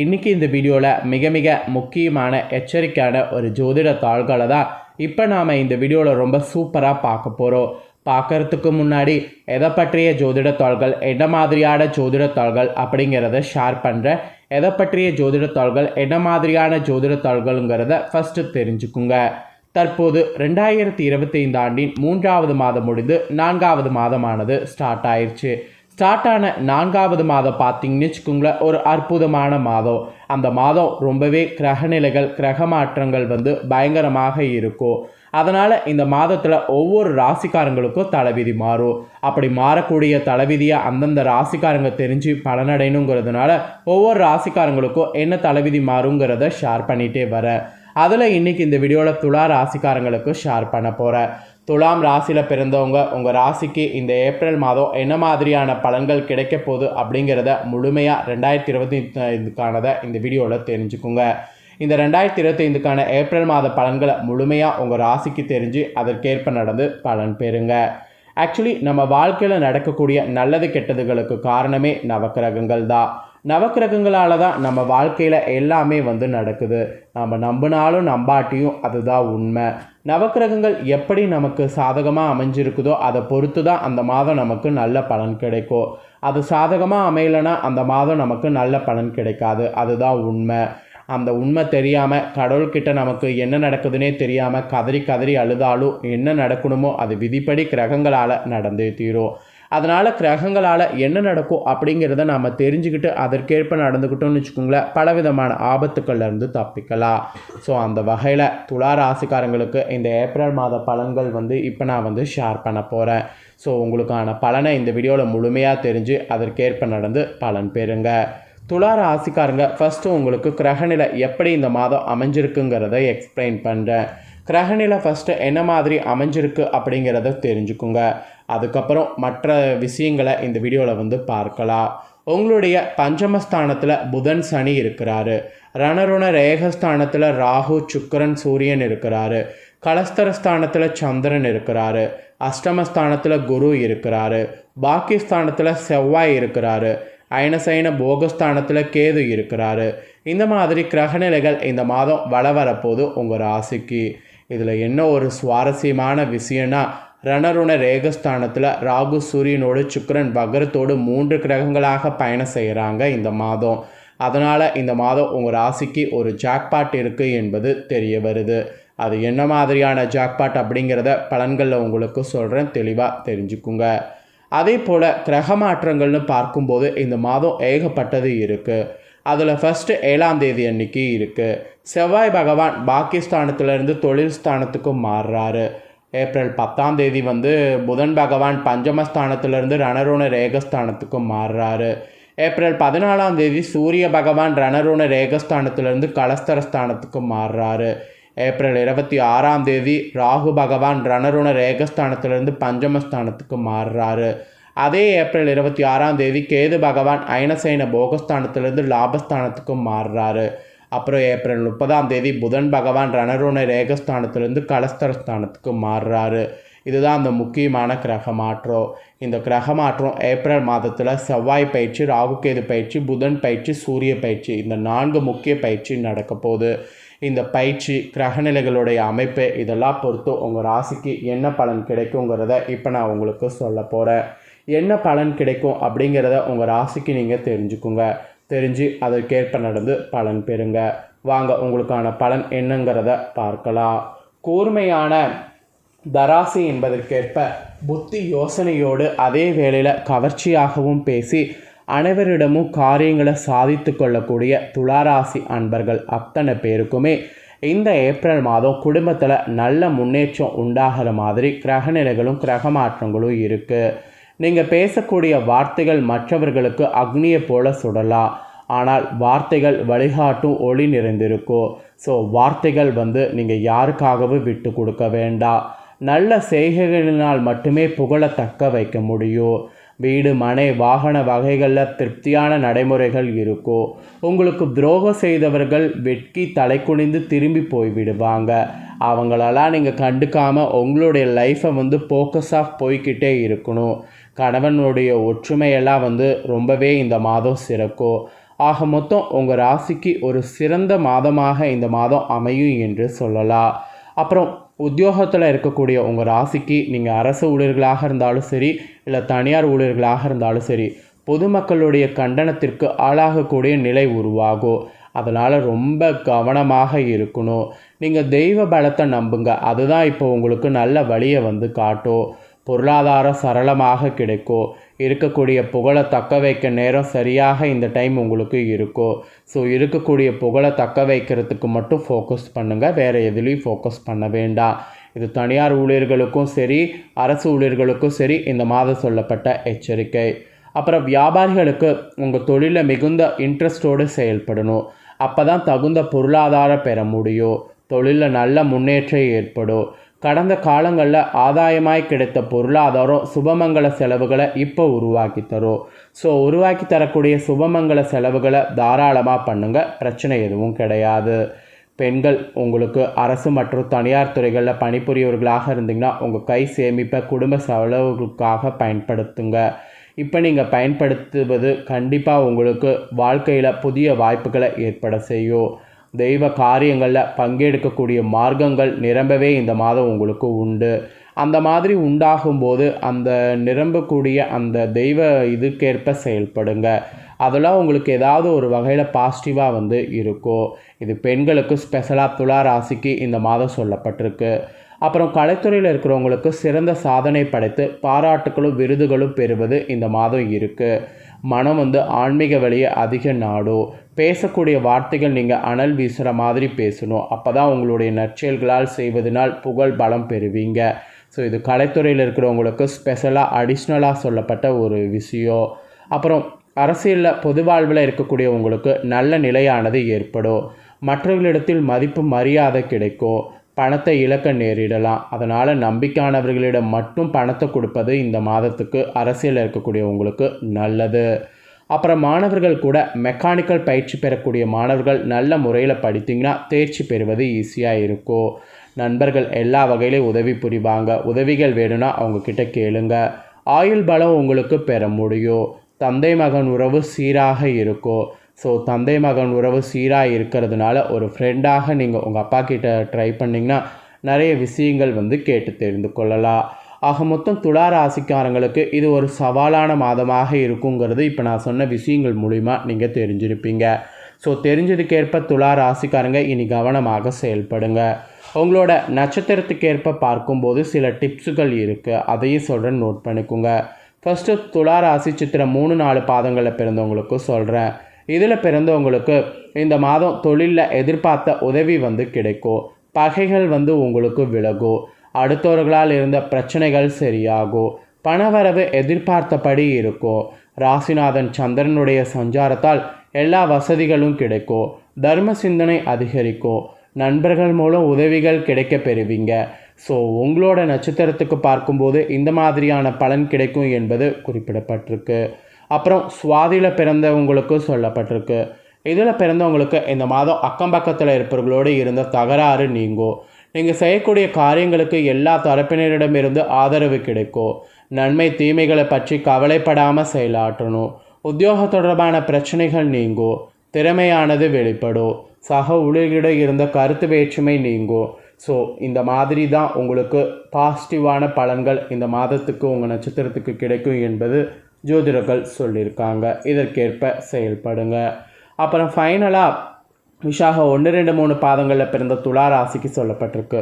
இன்றைக்கி இந்த வீடியோவில் மிக மிக முக்கியமான எச்சரிக்கையான ஒரு ஜோதிட தாள்களை தான் இப்போ நாம் இந்த வீடியோவில் ரொம்ப சூப்பராக பார்க்க போகிறோம். பார்க்குறதுக்கு முன்னாடி எதை பற்றிய ஜோதிட தாள்கள், என்ன மாதிரியான ஜோதிட தாள்கள் அப்படிங்கிறத ஷேர் பண்ணுறேன். எதை பற்றிய ஜோதிட தாள்கள், என்ன மாதிரியான ஜோதிட தாள்கள்ங்கிறத ஃபஸ்ட்டு தெரிஞ்சுக்குங்க. தற்போது 2025 ஆண்டின் 3வது மாதம் முடிந்து 4வது மாதமானது ஸ்டார்ட் ஆயிடுச்சு. ஸ்டார்ட் ஆன 4வது மாதம் பார்த்தீங்கன்னு வச்சுக்கோங்களேன், ஒரு அற்புதமான மாதம். அந்த மாதம் ரொம்பவே கிரகநிலைகள், கிரக மாற்றங்கள் பயங்கரமாக இருக்கும். அதனால் இந்த மாதத்தில் ஒவ்வொரு ராசிக்காரங்களுக்கும் தலைவிதி மாறும். அப்படி மாறக்கூடிய தலைவிதியை அந்தந்த ராசிக்காரங்க தெரிஞ்சு பலனடையணுங்கிறதுனால ஒவ்வொரு ராசிக்காரங்களுக்கும் என்ன தலைவிதி மாறுங்கிறத ஷேர் பண்ணிகிட்டே வரேன். அதில் இன்றைக்கி இந்த வீடியோவில் துலா ராசிக்காரங்களுக்கு ஷேர் பண்ண போகிறேன். துலாம் ராசியில் பிறந்தவங்க உங்கள் ராசிக்கு இந்த ஏப்ரல் மாதம் என்ன மாதிரியான பலன்கள் கிடைக்க போகுது அப்படிங்கிறத முழுமையாக 2025க்கானதை இந்த வீடியோவில் தெரிஞ்சுக்குங்க. இந்த 2025க்கான ஏப்ரல் மாத பலன்களை முழுமையாக உங்கள் ராசிக்கு தெரிஞ்சு அதற்கேற்ப நடந்து பலன் பெறுங்க. ஆக்சுவலி நம்ம வாழ்க்கையில் நடக்கக்கூடிய நல்லது கெட்டதுகளுக்கு காரணமே நவக்கிரகங்கள் தான். நவக்கிரகங்களால் தான் நம்ம வாழ்க்கையில் எல்லாமே நடக்குது. நம்ம நம்பினாலும் நம்பாட்டியும் அதுதான் உண்மை. நவக்கிரகங்கள் எப்படி நமக்கு சாதகமாக அமைஞ்சிருக்குதோ அதை பொறுத்து தான் அந்த மாதம் நமக்கு நல்ல பலன் கிடைக்கும். அது சாதகமாக அமையலைன்னா அந்த மாதம் நமக்கு நல்ல பலன் கிடைக்காது. அதுதான் உண்மை. அந்த உண்மை தெரியாமல், கடவுள்கிட்ட நமக்கு என்ன நடக்குதுன்னே தெரியாமல் கதறி கதறி அழுதாலும் என்ன நடக்கணுமோ அது விதிப்படி கிரகங்களால் நடந்தே தீரும். அதனால் கிரகங்களால் என்ன நடக்கும் அப்படிங்கிறத நம்ம தெரிஞ்சுக்கிட்டு அதற்கேற்ப நடந்துக்கிட்டோம்னு வச்சுக்கோங்களேன், பலவிதமான ஆபத்துக்கள்லேருந்து தப்பிக்கலாம். ஸோ அந்த வகையில் துலா ராசிக்காரங்களுக்கு இந்த ஏப்ரல் மாத பலன்கள் இப்போ நான் ஷேர் பண்ண போகிறேன். ஸோ உங்களுக்கான பலனை இந்த வீடியோவில் முழுமையாக தெரிஞ்சு அதற்கேற்ப நடந்து பலன் பெறுங்க. துலா ராசிக்காரங்க, ஃபஸ்ட்டு உங்களுக்கு கிரகநிலை எப்படி இந்த மாதம் அமைஞ்சிருக்குங்கிறத எக்ஸ்பிளைன் பண்ணுறேன். கிரகநிலை ஃபஸ்ட்டு என்ன மாதிரி அமைஞ்சிருக்கு அப்படிங்கிறத தெரிஞ்சுக்குங்க. அதுக்கப்புறம் மற்ற விஷயங்களை இந்த வீடியோவில் பார்க்கலாம். உங்களுடைய பஞ்சமஸ்தானத்தில் புதன் சனி இருக்கிறாரு. ரணருண ரேகஸ்தானத்தில் ராகு சுக்கிரன் சூரியன் இருக்கிறாரு. கலஸ்தரஸ்தானத்தில் சந்திரன் இருக்கிறாரு. அஷ்டமஸ்தானத்தில் குரு இருக்கிறாரு. பாக்கியஸ்தானத்தில் செவ்வாய் இருக்கிறாரு. அயனசைன போகஸ்தானத்தில் கேது இருக்கிறாரு. இந்த மாதிரி கிரகநிலைகள் இந்த மாதம் வரப்போது உங்கள் ராசிக்கு. இதில் என்ன ஒரு சுவாரஸ்யமான விஷயம்னா, ரணருண ரேகஸ்தானத்தில் ராகு சூரியனோடு சுக்கிரன் வக்ரத்தோடு 3 கிரகங்களாக பயணம் செய்கிறாங்க இந்த மாதம். அதனால் இந்த மாதம் உங்கள் ராசிக்கு ஒரு ஜாக்பாட் இருக்குது என்பது தெரிய வருது. அது என்ன மாதிரியான ஜாக்பாட் அப்படிங்கிறத பலன்களில் உங்களுக்கு சொல்கிறேன், தெளிவாக தெரிஞ்சுக்குங்க. அதே போல் கிரக மாற்றங்கள்னு பார்க்கும்போது இந்த மாதம் ஏகப்பட்டது இருக்குது. அதில் ஃபஸ்ட்டு 7ஆம் தேதி அன்னைக்கு இருக்குது. செவ்வாய் பகவான் பாக்கியஸ்தானத்திலேருந்து தொழில் ஸ்தானத்துக்கு மாறுறாரு. ஏப்ரல் 10ஆம் தேதி புதன் பகவான் பஞ்சமஸ்தானத்திலேருந்து ரணருண ரேகஸ்தானத்துக்கு மாறுறாரு. ஏப்ரல் 14ஆம் தேதி சூரிய பகவான் ரணருண ரேகஸ்தானத்திலேருந்து கலஸ்தரஸ்தானத்துக்கு மாறுறாரு. ஏப்ரல் 26ஆம் தேதி ராகு பகவான் ரணருண ரேகஸ்தானத்திலிருந்து பஞ்சமஸ்தானத்துக்கு மாறுறாரு. அதே ஏப்ரல் 26ஆம் தேதி கேது பகவான் அயனசைன போகஸ்தானத்திலிருந்து லாபஸ்தானத்துக்கு மாறுறாரு. அப்புறம் ஏப்ரல் 30ஆம் தேதி புதன் பகவான் ரணருண ரேகஸ்தானத்திலிருந்து கலஸ்தரஸ்தானத்துக்கு மாறுறாரு. இதுதான் அந்த முக்கியமான கிரக மாற்றம். இந்த கிரக மாற்றம் ஏப்ரல் மாதத்தில் செவ்வாய் பயிற்சி, ராகுகேது பயிற்சி, புதன் பயிற்சி, சூரிய பயிற்சி, இந்த 4 முக்கிய பயிற்சி நடக்க போகுது. இந்த பயிற்சி, கிரகநிலைகளுடைய அமைப்பு இதெல்லாம் பொறுத்து உங்கள் ராசிக்கு என்ன பலன் கிடைக்குங்கிறத இப்போ நான் உங்களுக்கு சொல்ல போகிறேன். என்ன பலன் கிடைக்கும் அப்படிங்கிறத உங்கள் ராசிக்கு நீங்கள் தெரிஞ்சுக்குங்க. தெரிஞ்சு அதற்கேற்ப நடந்து பலன் பெறுங்க. வாங்க உங்களுக்கான பலன் என்னங்கிறத பார்க்கலாம். கூர்மையான தராசி என்பதற்கேற்ப புத்தி யோசனையோடு அதே வேளையில் கவர்ச்சியாகவும் பேசி அனைவரிடமும் காரியங்களை சாதித்து கொள்ளக்கூடிய துளாராசி அன்பர்கள் அத்தனை பேருக்குமே இந்த ஏப்ரல் மாதம் குடும்பத்தில் நல்ல முன்னேற்றம் உண்டாகிற மாதிரி கிரகநிலைகளும் கிரக மாற்றங்களும் இருக்குது. நீங்கள் பேசக்கூடிய வார்த்தைகள் மற்றவர்களுக்கு அக்னியை போல சுடலாம். ஆனால் வார்த்தைகள் வழிகாட்டும் ஒளி நிறைந்திருக்கும். ஸோ வார்த்தைகள் நீங்கள் யாருக்காகவும் விட்டு கொடுக்க வேண்டாம். நல்ல செய்கைகளினால் மட்டுமே புகழ தக்க வைக்க முடியும். வீடு, மனை, வாகன வகைகளில் திருப்தியான நடைமுறைகள் இருக்கும். உங்களுக்கு துரோகம் செய்தவர்கள் வெட்கி தலை குனிந்து திரும்பி போய்விடுவாங்க. அவங்களெல்லாம் நீங்கள் கண்டுக்காமல் உங்களுடைய லைஃப்பை ஃபோக்கஸாக போய்கிட்டே இருக்கணும். கணவனுடைய ஒற்றுமையெல்லாம் ரொம்பவே இந்த மாதம் சிறக்கும். ஆக மொத்தம் உங்கள் ராசிக்கு ஒரு சிறந்த மாதமாக இந்த மாதம் அமையும் என்று சொல்லலாம். அப்புறம் உத்தியோகத்தில் இருக்கக்கூடிய உங்கள் ராசிக்கு நீங்கள் அரசு ஊழியர்களாக இருந்தாலும் சரி, இல்லை தனியார் ஊழியர்களாக இருந்தாலும் சரி, பொதுமக்களுடைய கண்டனத்திற்கு ஆளாகக்கூடிய நிலை உருவாகும். அதனால் ரொம்ப கவனமாக இருக்கணும். நீங்கள் தெய்வ பலத்தை நம்புங்க, அதுதான் இப்போ உங்களுக்கு நல்ல வழியை வந்து காட்டும். பொருளாதாரம் சரளமாக கிடைக்கும். இருக்கக்கூடிய புகழை தக்க வைக்க நேரம் சரியாக இந்த டைம் உங்களுக்கு இருக்கும். ஸோ இருக்கக்கூடிய புகழை தக்க வைக்கிறதுக்கு மட்டும் ஃபோக்கஸ் பண்ணுங்கள், வேறு எதுலேயும் ஃபோக்கஸ் பண்ண வேண்டாம். இது தனியார் ஊழியர்களுக்கும் சரி, அரசு ஊழியர்களுக்கும் சரி இந்த மாதம் சொல்லப்பட்ட எச்சரிக்கை. அப்புறம் வியாபாரிகளுக்கு உங்கள் தொழிலில் மிகுந்த இன்ட்ரெஸ்டோடு செயல்படணும். அப்போ தான் தகுந்த பொருளாதாரம் பெற முடியும். தொழிலில் நல்ல முன்னேற்றம் ஏற்படும். கடந்த காலங்களில் ஆதாயமாய் கிடைத்த பொருளாதாரம் சுபமங்கல செலவுகளை இப்போ உருவாக்கி தரும். ஸோ உருவாக்கி தரக்கூடிய சுபமங்கல செலவுகளை தாராளமாக பண்ணுங்கள், பிரச்சனை எதுவும் கிடையாது. பெண்கள் உங்களுக்கு அரசு மற்றும் தனியார் துறைகளில் பணிபுரியவர்களாக இருந்தீங்கன்னா உங்கள் கை சேமிப்பை குடும்ப செலவுகளுக்காக பயன்படுத்துங்க. இப்போ நீங்கள் பயன்படுத்துவது கண்டிப்பாக உங்களுக்கு வாழ்க்கையில் புதிய வாய்ப்புகளை ஏற்பட செய்யும். தெய்வ காரியங்களில் பங்கெடுக்கக்கூடிய மார்க்கங்கள் நிரம்பவே இந்த மாதம் உங்களுக்கு உண்டு. அந்த மாதிரி உண்டாகும்போது அந்த நிரம்பக்கூடிய அந்த தெய்வ இதுக்கேற்ப செயல்படுங்க. அதெல்லாம் உங்களுக்கு ஏதாவது ஒரு வகையில் பாசிட்டிவாக வந்து இருக்கும். இது பெண்களுக்கு ஸ்பெஷலாக துலா ராசிக்கு இந்த மாதம் சொல்லப்பட்டிருக்கு. அப்புறம் கலைத்துறையில் இருக்கிறவங்களுக்கு சிறந்த சாதனை படைத்து பாராட்டுகளும் விருதுகளும் பெறுவது இந்த மாதம் இருக்குது. மனம் வந்து ஆன்மீக வழியை அதிக நாடும். பேசக்கூடிய வார்த்தைகள் நீங்கள் அனல் வீசுகிற மாதிரி பேசணும். அப்போ தான் உங்களுடைய நற்செயல்களால் செய்வதனால் புகழ் பலம் பெறுவீங்க. ஸோ இது கலைத்துறையில் இருக்கிறவங்களுக்கு ஸ்பெஷலாக அடிஷ்னலாக சொல்லப்பட்ட ஒரு விஷயம். அப்புறம் அரசியலில் பொது வாழ்வில் இருக்கக்கூடியவங்களுக்கு நல்ல நிலையானது ஏற்படும். மற்றவர்களிடத்தில் மதிப்பு மரியாதை கிடைக்கும். பணத்தை இழக்க நேரிடலாம். அதனால் நம்பிக்கையானவர்களிடம் மட்டும் பணத்தை கொடுப்பது இந்த மாதத்துக்கு அரசியலில் இருக்கக்கூடியவங்களுக்கு நல்லது. அப்புறம் மாணவர்கள் கூட மெக்கானிக்கல் பயிற்சி பெறக்கூடிய மாணவர்கள் நல்ல முறையில் படித்தீங்கன்னா தேர்ச்சி பெறுவது ஈஸியாக இருக்கும். நண்பர்கள் எல்லா வகையிலையும் உதவி புரிவாங்க. உதவிகள் வேணும்னா அவங்கக்கிட்ட கேளுங்க. ஆயுள் பலம் உங்களுக்கு பெற முடியும். தந்தை மகன் உறவு சீராக இருக்கும். ஸோ தந்தை மகன் உறவு சீராக இருக்கிறதுனால ஒரு ஃப்ரெண்டாக நீங்கள் உங்கள் அப்பா கிட்ட ட்ரை பண்ணிங்கன்னா நிறைய விஷயங்கள் வந்து கேட்டு தெரிந்து கொள்ளலாம். ஆக மொத்தம் துலா ராசிக்காரங்களுக்கு இது ஒரு சவாலான மாதமாக இருக்குங்கிறது இப்போ நான் சொன்ன விஷயங்கள் மூலிமா நீங்கள் தெரிஞ்சிருப்பீங்க. ஸோ தெரிஞ்சதுக்கேற்ப துலா ராசிக்காரங்க இனி கவனமாக செயல்படுங்க. உங்களோட நட்சத்திரத்துக்கேற்ப பார்க்கும்போது சில டிப்ஸுகள் இருக்குது, அதையும் சொல்கிறேன், நோட் பண்ணிக்கோங்க. ஃபஸ்ட்டு துலா ராசி சித்திரம் 3-4 பாதங்களில் பிறந்தவங்களுக்கு சொல்கிறேன். இதில் பிறந்தவங்களுக்கு இந்த மாதம் தொழிலில் எதிர்பார்த்த உதவி வந்து கிடைக்கும். பகைகள் வந்து உங்களுக்கு விலகும். அடுத்தவர்களால் இருந்த பிரச்சனைகள் சரியாகும். பணவரவு எதிர்பார்த்தபடி இருக்கும். ராசிநாதன் சந்திரனுடைய சஞ்சாரத்தால் எல்லா வசதிகளும் கிடைக்கும். தர்ம சிந்தனை அதிகரிக்கும். நண்பர்கள் மூலம் உதவிகள் கிடைக்க பெறுவீங்க. ஸோ உங்களோட நட்சத்திரத்துக்கு பார்க்கும்போது இந்த மாதிரியான பலன் கிடைக்கும் என்பது குறிப்பிடப்பட்டிருக்கு. அப்புறம் சுவாதியில் பிறந்தவங்களுக்கு சொல்லப்பட்டிருக்கு. இதில் பிறந்தவங்களுக்கு இந்த மாதம் அக்கம் பக்கத்தில் இருப்பவர்களோடு இருந்த தகராறு நீங்கும். நீங்கள் செய்யக்கூடிய காரியங்களுக்கு எல்லா தரப்பினரிடமிருந்து ஆதரவு கிடைக்கும். நன்மை தீமைகளை பற்றி கவலைப்படாமல் செயலாற்றணும். உத்தியோக தொடர்பான பிரச்சனைகள் நீங்கும். திறமையானது வெளிப்படும். சக ஊழியர்களிடம் இருந்த கருத்து வேற்றுமை நீங்கும். ஸோ இந்த மாதிரி தான் உங்களுக்கு பாசிட்டிவான பலன்கள் இந்த மாதத்துக்கு உங்கள் நட்சத்திரத்துக்கு கிடைக்கும் என்பது ஜோதிடர்கள் சொல்லியிருக்காங்க. இதற்கேற்ப செயல்படுங்க. அப்புறம் ஃபைனலாக விஷாக 1-2-3 பாதங்களில் பிறந்த துலா ராசிக்கு சொல்லப்பட்டிருக்கு.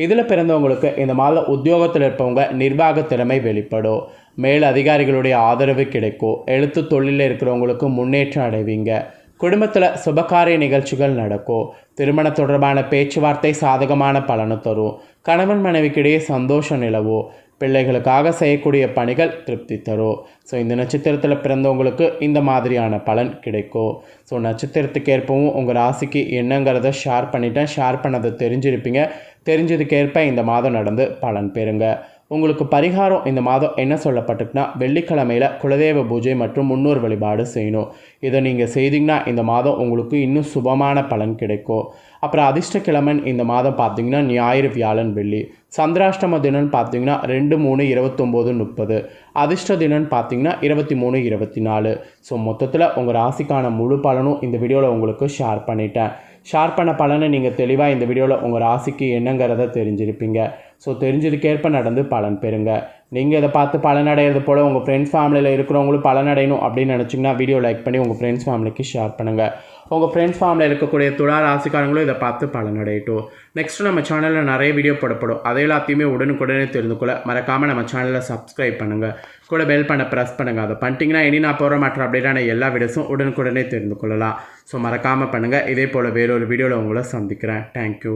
இதில் பிறந்தவங்களுக்கு இந்த மாதம் உத்தியோகத்தில் இருப்பவங்க நிர்வாக திறமை வெளிப்படும். மேல் அதிகாரிகளுடைய ஆதரவு கிடைக்கும். எழுத்து தொழிலில் இருக்கிறவங்களுக்கு முன்னேற்றம் அடைவீங்க. குடும்பத்தில் சுபகாரிய நிகழ்ச்சிகள் நடக்கும். திருமண தொடர்பான பேச்சுவார்த்தை சாதகமான பலனை தரும். கணவன் மனைவிக்கிடையே சந்தோஷம் நிலவும். பிள்ளைகளுக்காக செய்யக்கூடிய பணிகள் திருப்தி தரும். ஸோ இந்த நட்சத்திரத்தில் பிறந்தவங்களுக்கு இந்த மாதிரியான பலன் கிடைக்கும். ஸோ நட்சத்திரத்துக்கு ஏற்பவும் உங்கள் ராசிக்கு என்னங்கிறத ஷேர் பண்ணிட்டேன். ஷேர் பண்ணதை தெரிஞ்சிருப்பீங்க. தெரிஞ்சதுக்கேற்ப இந்த மாதம் நடந்து பலன் பெறுங்க. உங்களுக்கு பரிகாரம் இந்த மாதம் என்ன சொல்லப்பட்டிருக்குன்னா, வெள்ளிக்கிழமையில் குலதெய்வ பூஜை மற்றும் முன்னோர் வழிபாடு செய்யணும். இதை நீங்கள் செய்தீங்கன்னா இந்த மாதம் உங்களுக்கு இன்னும் சுபமான பலன் கிடைக்கும். அப்புறம் அதிர்ஷ்டக்கிழமன் இந்த மாதம் பார்த்தீங்கன்னா ஞாயிறு, வியாழன், வெள்ளி. சந்திராஷ்டம தினம் பார்த்தீங்கன்னா 2, 3, 29, 30. அதிர்ஷ்ட தினம் பார்த்தீங்கன்னா 23, 24. ஸோ மொத்தத்தில் உங்கள் ராசிக்கான முழு பலனும் இந்த வீடியோவில் உங்களுக்கு ஷேர் பண்ணிட்டேன். ஷேர் பண்ண பலனை நீங்கள் தெளிவாக இந்த வீடியோவில் உங்கள் ராசிக்கு என்னங்கிறத தெரிஞ்சிருப்பீங்க. ஸோ தெரிஞ்சதுக்கேற்ப நடந்து பலன் பெறுங்க. நீங்கள் இதை பார்த்து பலனடைகிறது போல் உங்கள் ஃப்ரெண்ட்ஸ் ஃபேமிலியில் இருக்கிறவங்களும் பலனடையணும் அப்படின்னு நினச்சிங்கன்னா வீடியோ லைக் பண்ணி உங்கள் ஃப்ரெண்ட்ஸ் ஃபேமிலிக்கு ஷேர் பண்ணுங்கள். உங்கள் ஃப்ரெண்ட்ஸ் ஃபேமிலியில் இருக்கக்கூடிய துலா ராசிக்காரங்களும் இதை பார்த்து பலனடையட்டும். நெக்ஸ்ட்டு நம்ம சேனலில் நிறைய வீடியோ போடப்படும். அதை எல்லாத்தையுமே உடனுக்குடனே தெரிந்து கொள்ள மறக்காமல் நம்ம சேனலை சப்ஸ்கிரைப் பண்ணுங்கள். கூட பெல் பண்ண ப்ரெஸ் பண்ணுங்கள். அதை பண்ணிட்டீங்கன்னா இனி நான் போகிற மற்ற அப்டேட்டான எல்லா வீடியோஸும் உடனுக்குடனே தெரிந்து கொள்ளலாம். ஸோ மறக்காமல் பண்ணுங்கள். இதே போல் வேறொரு வீடியோவில் உங்களை சந்திக்கிறேன். தேங்க்யூ.